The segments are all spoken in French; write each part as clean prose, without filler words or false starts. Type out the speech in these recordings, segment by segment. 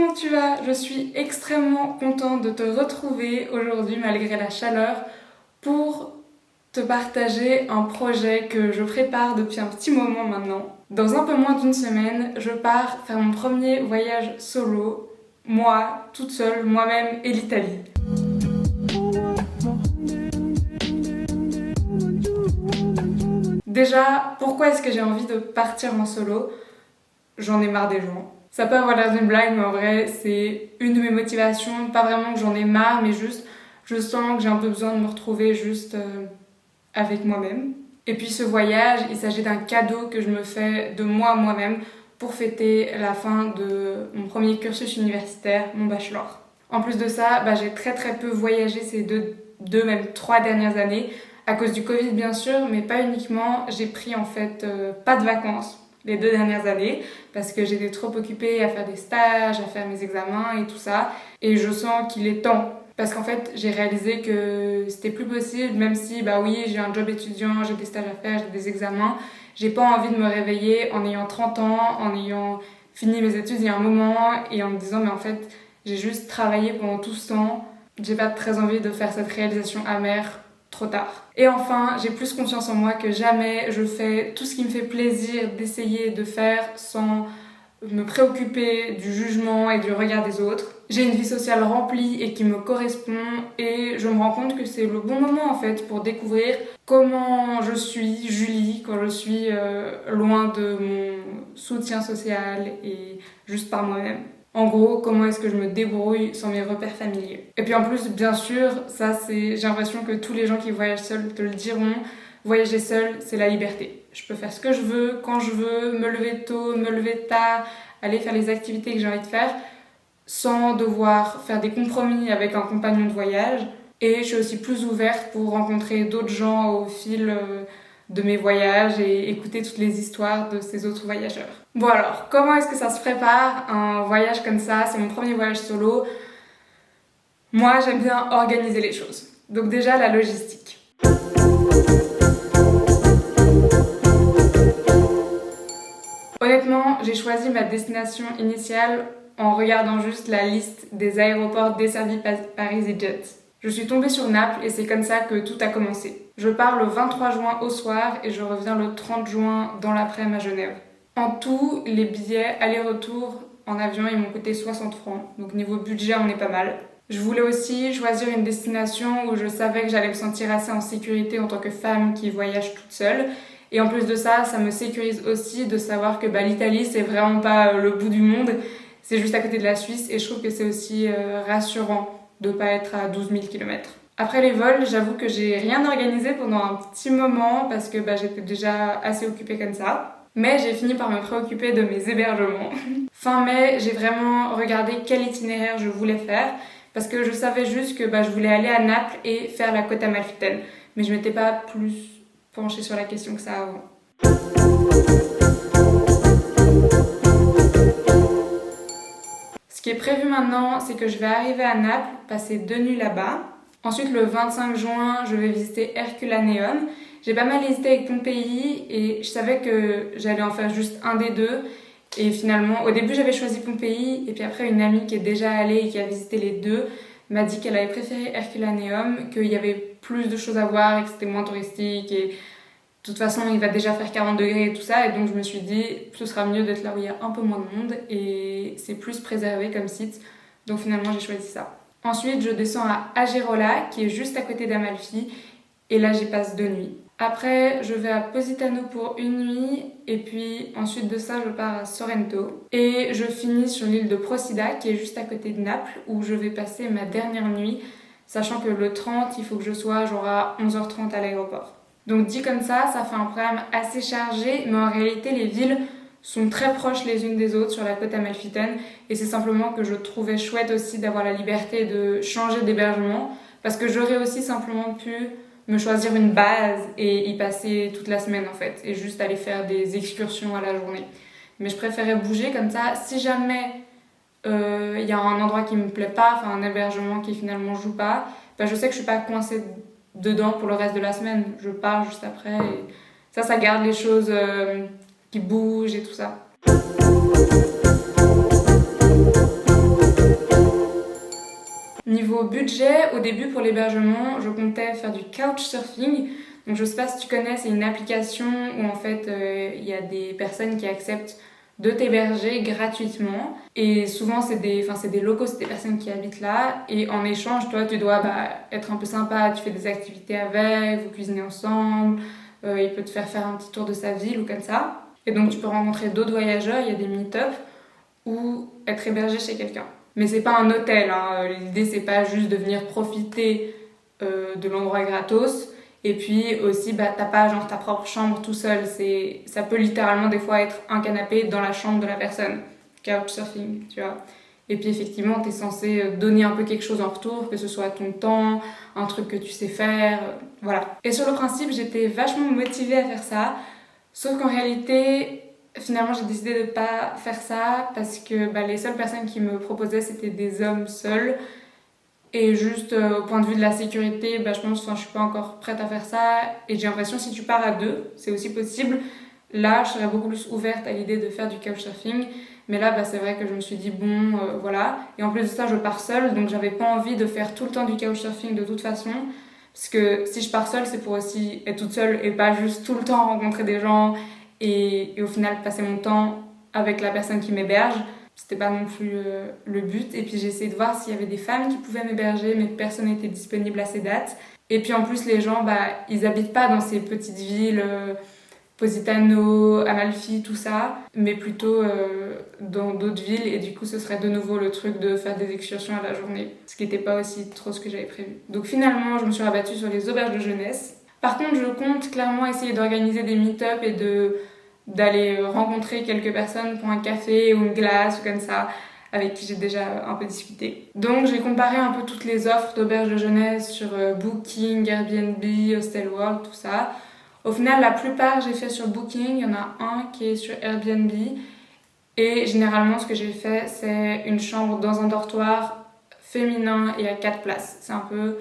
comment tu vas? Je suis extrêmement contente de te retrouver aujourd'hui malgré la chaleur pour te partager un projet que je prépare depuis un petit moment maintenant. Dans un peu moins d'une semaine, je pars faire mon premier voyage solo, moi, toute seule, moi-même et l'Italie. Déjà, pourquoi est-ce que j'ai envie de partir en solo? J'en ai marre des gens. Ça peut avoir l'air d'une blague, mais en vrai, c'est une de mes motivations. Pas vraiment que j'en ai marre, mais juste, je sens que j'ai un peu besoin de me retrouver juste avec moi-même. Et puis ce voyage, il s'agit d'un cadeau que je me fais de moi à moi-même pour fêter la fin de mon premier cursus universitaire, mon bachelor. En plus de ça, j'ai très peu voyagé ces deux même 3 dernières années, à cause du Covid bien sûr, mais pas uniquement. J'ai pris en fait pas de vacances les 2 dernières années parce que j'étais trop occupée à faire des stages, à faire mes examens et tout ça. Et je sens qu'il est temps parce qu'en fait j'ai réalisé que c'était plus possible, même si oui j'ai un job étudiant, j'ai des stages à faire, j'ai des examens. J'ai pas envie de me réveiller en ayant 30 ans, en ayant fini mes études il y a un moment et en me disant mais en fait j'ai juste travaillé pendant tout ce temps. J'ai pas très envie de faire cette réalisation amère trop tard. Et enfin, j'ai plus confiance en moi que jamais. Je fais tout ce qui me fait plaisir d'essayer de faire sans me préoccuper du jugement et du regard des autres. J'ai une vie sociale remplie et qui me correspond et je me rends compte que c'est le bon moment en fait pour découvrir comment je suis Julie quand je suis loin de mon soutien social et juste par moi-même. En gros, comment est-ce que je me débrouille sans mes repères familiers. Et puis en plus, bien sûr, j'ai l'impression que tous les gens qui voyagent seuls te le diront, voyager seul, c'est la liberté. Je peux faire ce que je veux, quand je veux, me lever tôt, me lever tard, aller faire les activités que j'ai envie de faire, sans devoir faire des compromis avec un compagnon de voyage. Et je suis aussi plus ouverte pour rencontrer d'autres gens au fil de mes voyages et écouter toutes les histoires de ces autres voyageurs. Bon alors, comment est-ce que ça se prépare un voyage comme ça? C'est mon premier voyage solo. Moi, j'aime bien organiser les choses. Donc déjà, la logistique. Honnêtement, j'ai choisi ma destination initiale en regardant juste la liste des aéroports desservis par EasyJet. Je suis tombée sur Naples et c'est comme ça que tout a commencé. Je pars le 23 juin au soir et je reviens le 30 juin dans l'après-midi à Genève. En tout, les billets aller-retour en avion ils m'ont coûté 60 francs, donc niveau budget on est pas mal. Je voulais aussi choisir une destination où je savais que j'allais me sentir assez en sécurité en tant que femme qui voyage toute seule. Et en plus de ça, ça me sécurise aussi de savoir que l'Italie c'est vraiment pas le bout du monde, c'est juste à côté de la Suisse et je trouve que c'est aussi rassurant de pas être à 12 000 km. Après les vols, j'avoue que j'ai rien organisé pendant un petit moment parce que j'étais déjà assez occupée comme ça. Mais j'ai fini par me préoccuper de mes hébergements. Fin mai, j'ai vraiment regardé quel itinéraire je voulais faire parce que je savais juste que je voulais aller à Naples et faire la côte amalfitaine. Mais je m'étais pas plus penchée sur la question que ça avant. Ce qui est prévu maintenant, c'est que je vais arriver à Naples, passer 2 nuits là-bas. Ensuite, le 25 juin, je vais visiter Herculaneum. J'ai pas mal hésité avec Pompéi et je savais que j'allais en faire juste un des deux. Et finalement, au début, j'avais choisi Pompéi et puis après, une amie qui est déjà allée et qui a visité les deux m'a dit qu'elle avait préféré Herculaneum, qu'il y avait plus de choses à voir et que c'était moins touristique et de toute façon, il va déjà faire 40 degrés et tout ça, et donc je me suis dit, ce sera mieux d'être là où il y a un peu moins de monde, et c'est plus préservé comme site, donc finalement j'ai choisi ça. Ensuite, je descends à Agerola, qui est juste à côté d'Amalfi, et là j'y passe 2 nuits. Après, je vais à Positano pour 1 nuit, et puis ensuite de ça, je pars à Sorrento, et je finis sur l'île de Procida, qui est juste à côté de Naples, où je vais passer ma dernière nuit, sachant que le 30, il faut que je sois genre à 11h30 à l'aéroport. Donc dit comme ça fait un programme assez chargé, mais en réalité les villes sont très proches les unes des autres sur la côte amalfitaine et c'est simplement que je trouvais chouette aussi d'avoir la liberté de changer d'hébergement parce que j'aurais aussi simplement pu me choisir une base et y passer toute la semaine en fait et juste aller faire des excursions à la journée. Mais je préférais bouger comme ça, si jamais y a un endroit qui me plaît pas, un hébergement qui finalement joue pas, je sais que je suis pas coincée dedans pour le reste de la semaine. Je pars juste après et ça garde les choses qui bougent et tout ça. Niveau budget, au début pour l'hébergement, je comptais faire du couchsurfing. Donc je sais pas si tu connais, c'est une application où en fait il y a des personnes qui acceptent de t'héberger gratuitement. Et souvent c'est des locaux, c'est des personnes qui habitent là. Et en échange, toi tu dois être un peu sympa, tu fais des activités avec, vous cuisinez ensemble, il peut te faire un petit tour de sa ville ou comme ça. Et donc tu peux rencontrer d'autres voyageurs, il y a des meet-up ou être hébergé chez quelqu'un. Mais c'est pas un hôtel, hein. L'idée c'est pas juste de venir profiter de l'endroit gratos. Et puis aussi, t'as pas genre ta propre chambre tout seul. Ça peut littéralement des fois être un canapé dans la chambre de la personne. Couchsurfing, tu vois. Et puis effectivement, t'es censé donner un peu quelque chose en retour, que ce soit ton temps, un truc que tu sais faire, voilà. Et sur le principe, j'étais vachement motivée à faire ça. Sauf qu'en réalité, finalement, j'ai décidé de pas faire ça parce que les seules personnes qui me proposaient, c'était des hommes seuls. Et juste au point de vue de la sécurité, je pense que je suis pas encore prête à faire ça. Et j'ai l'impression que si tu pars à deux, c'est aussi possible. Là, je serais beaucoup plus ouverte à l'idée de faire du couchsurfing. Mais là, c'est vrai que je me suis dit, voilà. Et en plus de ça, je pars seule, donc j'avais pas envie de faire tout le temps du couchsurfing de toute façon. Parce que si je pars seule, c'est pour aussi être toute seule et pas juste tout le temps rencontrer des gens et au final passer mon temps avec la personne qui m'héberge. C'était pas non plus le but. Et puis j'ai essayé de voir s'il y avait des femmes qui pouvaient m'héberger, mais personne n'était disponible à ces dates. Et puis en plus, les gens, ils habitent pas dans ces petites villes, Positano, Amalfi, tout ça, mais plutôt dans d'autres villes. Et du coup, ce serait de nouveau le truc de faire des excursions à la journée, ce qui n'était pas aussi trop ce que j'avais prévu. Donc finalement, je me suis rabattue sur les auberges de jeunesse. Par contre, je compte clairement essayer d'organiser des meet-up et d'aller rencontrer quelques personnes pour un café ou une glace ou comme ça, avec qui j'ai déjà un peu discuté. Donc j'ai comparé un peu toutes les offres d'auberges de jeunesse sur Booking, Airbnb, Hostelworld, tout ça. Au final, la plupart j'ai fait sur Booking, il y en a un qui est sur Airbnb. Et généralement, ce que j'ai fait, c'est une chambre dans un dortoir féminin et à 4 places. C'est un peu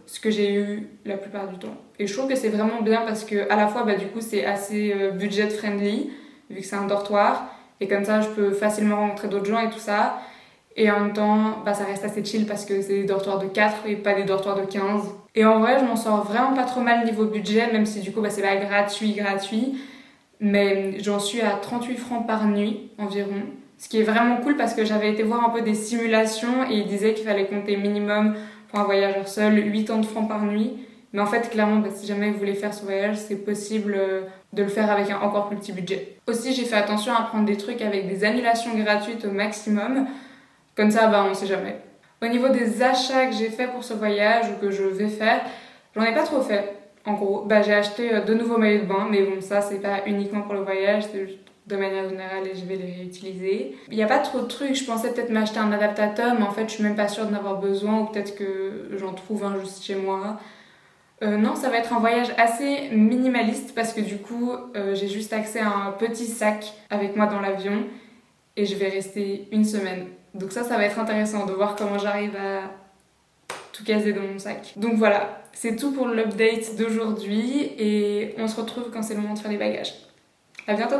ce que j'ai eu la plupart du temps. Et je trouve que c'est vraiment bien parce que à la fois du coup c'est assez budget friendly vu que c'est un dortoir et comme ça je peux facilement rencontrer d'autres gens et tout ça, et en même temps ça reste assez chill parce que c'est des dortoirs de 4 et pas des dortoirs de 15. Et en vrai je m'en sors vraiment pas trop mal niveau budget, même si du coup c'est pas gratuit, mais j'en suis à 38 francs par nuit environ, ce qui est vraiment cool parce que j'avais été voir un peu des simulations et ils disaient qu'il fallait compter minimum pour un voyageur seul, 80 francs par nuit. Mais en fait, clairement, si jamais vous voulez faire ce voyage, c'est possible de le faire avec un encore plus petit budget. Aussi, j'ai fait attention à prendre des trucs avec des annulations gratuites au maximum. Comme ça, on sait jamais. Au niveau des achats que j'ai fait pour ce voyage ou que je vais faire, j'en ai pas trop fait. En gros, j'ai acheté 2 nouveaux maillots de bain, mais bon, ça, c'est pas uniquement pour le voyage, c'est juste de manière générale et je vais les réutiliser. Il n'y a pas trop de trucs, je pensais peut-être m'acheter un adaptateur, mais en fait je suis même pas sûre d'en avoir besoin, ou peut-être que j'en trouve un juste chez moi. Non, ça va être un voyage assez minimaliste parce que du coup j'ai juste accès à un petit sac avec moi dans l'avion et je vais rester une semaine. Donc ça va être intéressant de voir comment j'arrive à tout caser dans mon sac. Donc voilà, c'est tout pour l'update d'aujourd'hui et on se retrouve quand c'est le moment de faire les bagages. À bientôt!